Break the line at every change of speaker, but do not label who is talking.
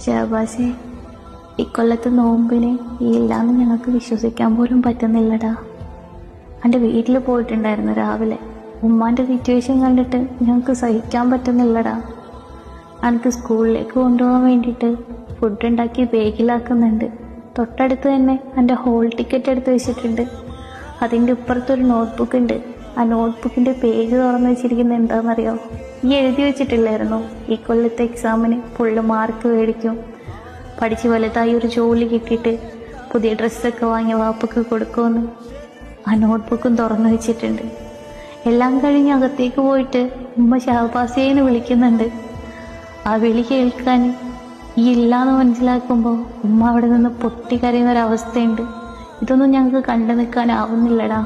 ഷഹബാസേ, ഇക്കൊല്ലത്തെ നോമ്പിന് ഈ ഇല്ലാന്ന് ഞങ്ങൾക്ക് വിശ്വസിക്കാൻ പോലും പറ്റുന്നില്ലടാ. എൻ്റെ വീട്ടിൽ പോയിട്ടുണ്ടായിരുന്നു രാവിലെ. ഉമ്മാൻ്റെ സിറ്റുവേഷൻ കണ്ടിട്ട് ഞങ്ങൾക്ക് സഹിക്കാൻ പറ്റുന്നില്ലടാ. എനിക്ക് സ്കൂളിലേക്ക് കൊണ്ടുപോകാൻ വേണ്ടിയിട്ട് ഫുഡ് ഉണ്ടാക്കി ബാഗിലാക്കുന്നുണ്ട്. തൊട്ടടുത്ത് തന്നെ എൻ്റെ ഹോൾ ടിക്കറ്റ് എടുത്ത് വെച്ചിട്ടുണ്ട്. അതിൻ്റെ ഇപ്പുറത്തൊരു നോട്ട്ബുക്ക് ഉണ്ട്. ആ നോട്ട്ബുക്കിൻ്റെ പേജ് തുറന്ന് വെച്ചിരിക്കുന്നത് എന്താണെന്നറിയോ? ഈ എഴുതി വെച്ചിട്ടില്ലായിരുന്നു ഈ കൊല്ലത്തെ എക്സാമിന് ഫുള്ള് മാർക്ക് മേടിക്കും, പഠിച്ച് വലുതായി ഒരു ജോലി കിട്ടിയിട്ട് പുതിയ ഡ്രസ്സൊക്കെ വാങ്ങി വാപ്പക്ക് കൊടുക്കുമെന്ന്. ആ നോട്ട്ബുക്കും തുറന്നു വെച്ചിട്ടുണ്ട്. എല്ലാം കഴിഞ്ഞ് അകത്തേക്ക് പോയിട്ട് ഉമ്മ ഷഹബാസേന്ന് വിളിക്കുന്നുണ്ട്. ആ വിളി കേൾക്കാൻ ഈ ഇല്ലാന്ന് മനസ്സിലാക്കുമ്പോൾ ഉമ്മ അവിടെ നിന്ന് പൊട്ടിക്കരയുന്നൊരവസ്ഥയുണ്ട്. ഇതൊന്നും ഞങ്ങൾക്ക് കണ്ടു നിൽക്കാനാവുന്നില്ലടാ.